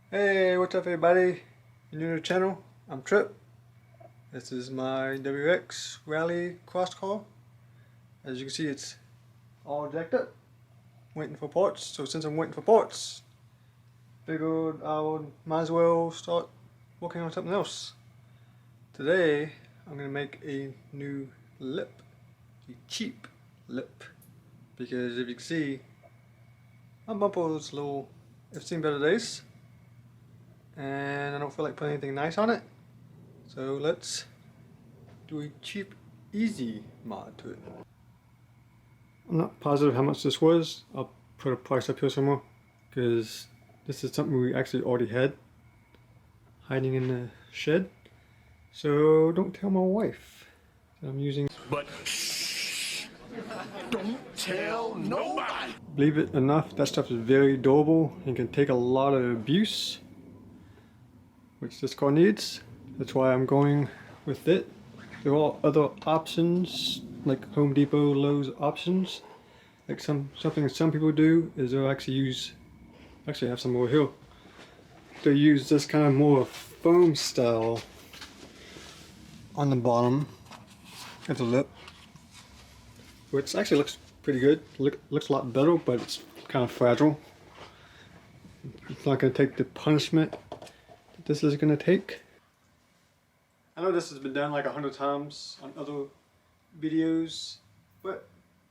Hey, what's up everybody? You're new to the channel, I'm Trip. This is my WX Rally Cross car. As you can see, it's all decked up, waiting for parts. So since I'm waiting for parts, figured might as well start working on something else. Today, I'm going to make a new lip, a cheap lip, because if you can see, my bumper is a little, it's seen better days. And I don't feel like putting anything nice on it, so let's do a cheap, easy mod to it. I'm not positive how much this was. I'll put a price up here somewhere, because this is something we actually already had hiding in the shed. So don't tell my wife that I'm using. But shh, don't tell nobody. Believe it or not, that stuff is very durable and can take a lot of abuse, which this car needs. That's why I'm going with it. There are other options, like Home Depot, Lowe's options. Like something some people do is they'll actually I have some over here. They use this kind of more foam style on the bottom of the lip, which actually looks pretty good. Looks a lot better, but it's kind of fragile. It's not going to take the punishment this is going to take. I know this has been done like 100 times on other videos, but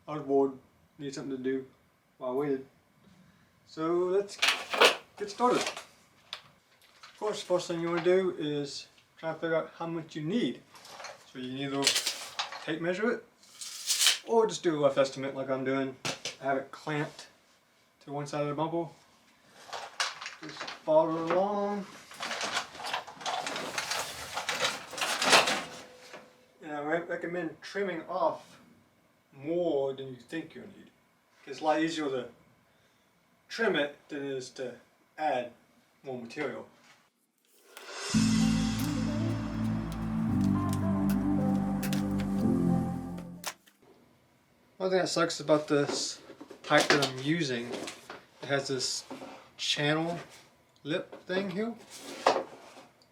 I was bored, needed something to do while I waited. So let's get started. Of course, the first thing you want to do is try to figure out how much you need. So you can either tape measure it, or just do a rough estimate like I'm doing. I have it clamped to one side of the bumper. Just follow it along. And I recommend trimming off more than you think you'll need. It's a lot easier to trim it than it is to add more material. One thing that sucks about this pipe that I'm using, it has this channel lip thing here that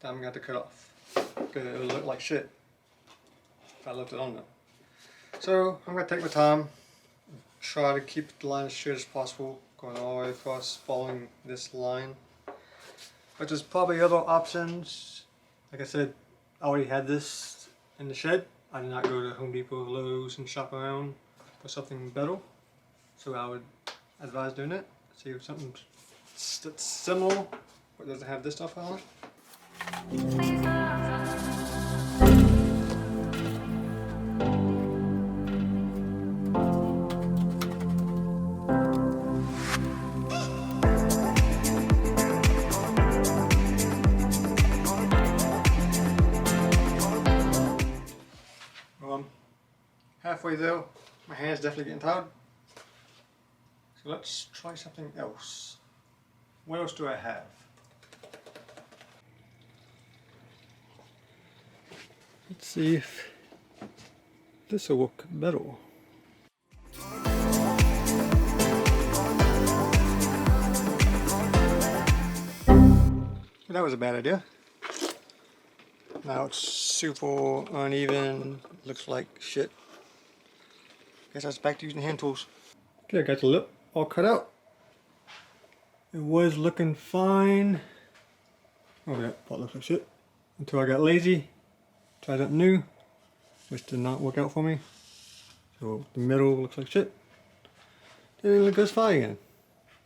I'm going to have to cut off, because it will look like shit if I left it on there. So I'm going to take my time, try to keep the line as straight as possible, going all the way across, following this line. But there's probably other options. Like I said, I already had this in the shed. I did not go to Home Depot or Lowe's and shop around for something better. So I would advise doing it. See if something that's similar but doesn't have this stuff on it. Halfway there, my hand's definitely getting tired. So let's try something else. What else do I have? Let's see if this will work better. That was a bad idea. Now it's super uneven, looks like shit. Guess that's back to using hand tools. Okay, I got the lip all cut out. It was looking fine. Oh yeah, that looks like shit. Until I got lazy, tried something new, which did not work out for me. So the middle looks like shit. Then it goes fine again.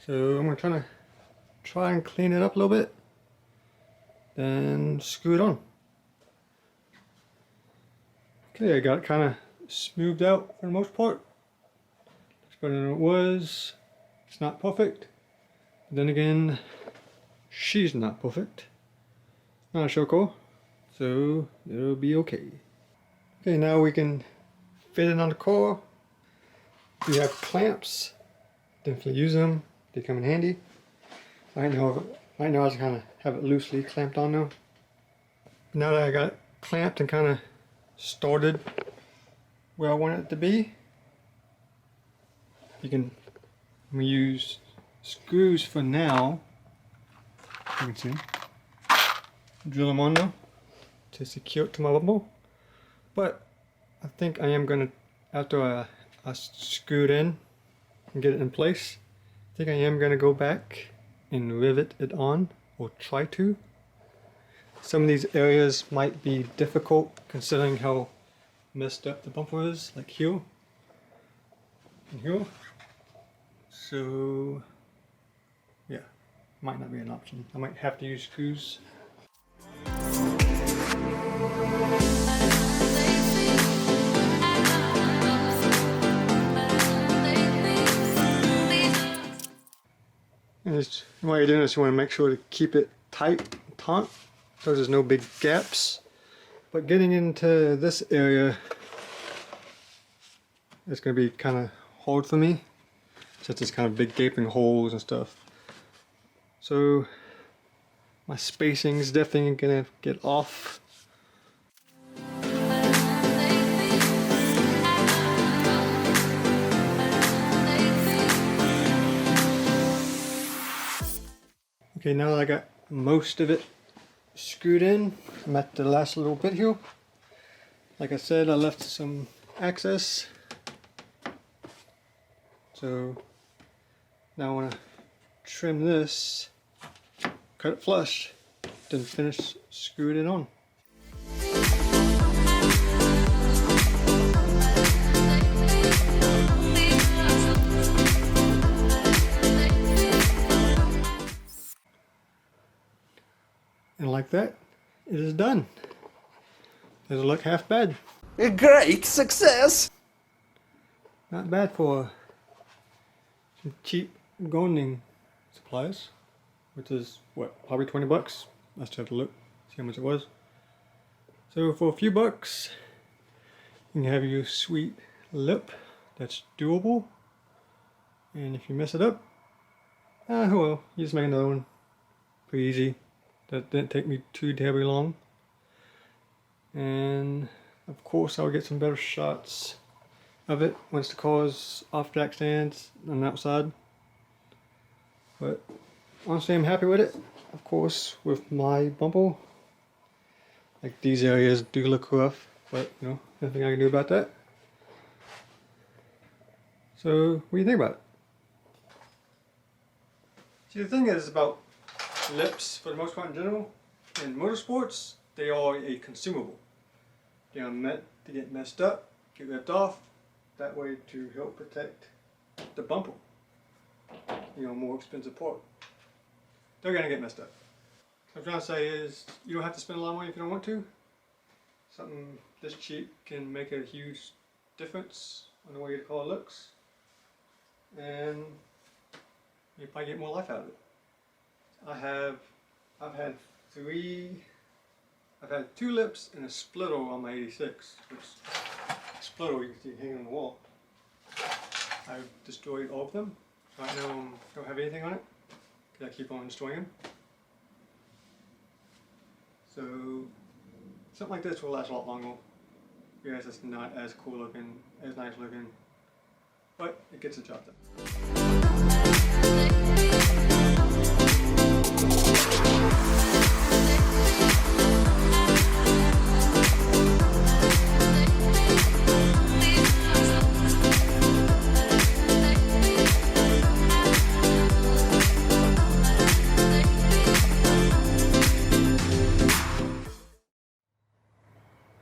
So I'm gonna try and clean it up a little bit, then screw it on. Okay, I got it kind of smoothed out for the most part. Looks better than it was. It's not perfect. But then again, she's not perfect. Not a show car, so it'll be okay. Okay, now we can fit it on the car. We have clamps. Definitely use them. They come in handy. Right now I just kind of have it loosely clamped on now. Now that I got it clamped and kind of started where I want it to be, I'm gonna use screws for now. You can see. Drill them on now to secure it to my bumper. But I think I am gonna, after I screw it in and get it in place, I think I am gonna go back and rivet it on, or try to. Some of these areas might be difficult considering how messed up the bumper is, like here and here. So yeah, might not be an option. I might have to use screws. And while you're doing this, you want to make sure to keep it tight, taut, so there's no big gaps. But getting into this area, it's going to be kind of hard for me, since there's kind of big gaping holes and stuff. So my spacing is definitely going to get off. Okay, now that I got most of it screwed in, I'm at the last little bit here. Like I said, I left some access. So now I want to trim this, cut it flush, then finish screwing it on. And like that, it is done. Doesn't look half bad. A great success! Not bad for some cheap gardening supplies, which is what, probably 20 bucks. I just have to look, see how much it was. So for a few bucks, you can have your sweet lip that's doable. And if you mess it up, oh well, you just make another one. Pretty easy. That didn't take me too terribly long. And of course I'll get some better shots of it once the car's off jack stands on the outside. But honestly, I'm happy with it. Of course, with my bumper, like these areas do look rough, but you know, nothing I can do about that. So what do you think about it? See, the thing is about lips, for the most part in general, in motorsports, they are a consumable. They are meant to get messed up, get ripped off, that way to help protect the bumper. You know, more expensive part. They're gonna get messed up. What I'm trying to say is, you don't have to spend a lot of money if you don't want to. Something this cheap can make a huge difference on the way the car looks. And you probably get more life out of it. I've had two lips and a splitter on my 86, which splitter you can see hanging on the wall. I've destroyed all of them. Right now I don't have anything on it, because I keep on destroying them. So something like this will last a lot longer. Yes, it's not as cool looking, as nice looking, but it gets the job done.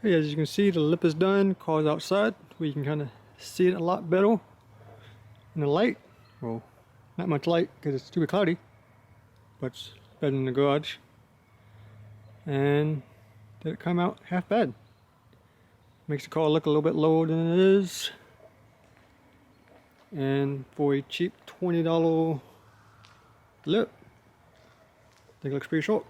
Hey, as you can see, the lip is done. Car's outside, where you can kind of see it a lot better in the light. Well, not much light because it's too cloudy, but it's better than the garage. And did it come out half bad? Makes the car look a little bit lower than it is. And for a cheap $20 lip, I think it looks pretty short.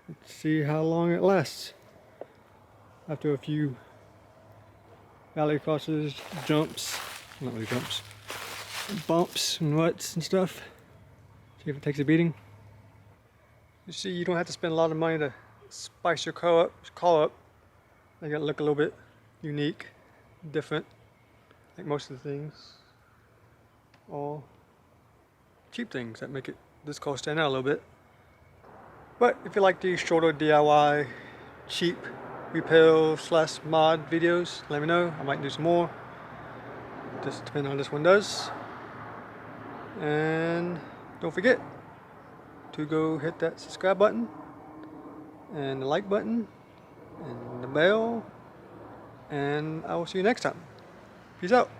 Let's see how long it lasts. After a few rallycrosses, jumps, not really jumps, bumps and ruts and stuff. See if it takes a beating. You see, you don't have to spend a lot of money to spice your car up. They gotta look a little bit unique, different, like most of the things. all cheap things that make this car stand out a little bit. But if you like these shorter DIY, cheap repair / mod videos, let me know. I might do some more. Just depending on how this one does. And don't forget to go hit that subscribe button and the like button and the bell, and I will see you next time. Peace out.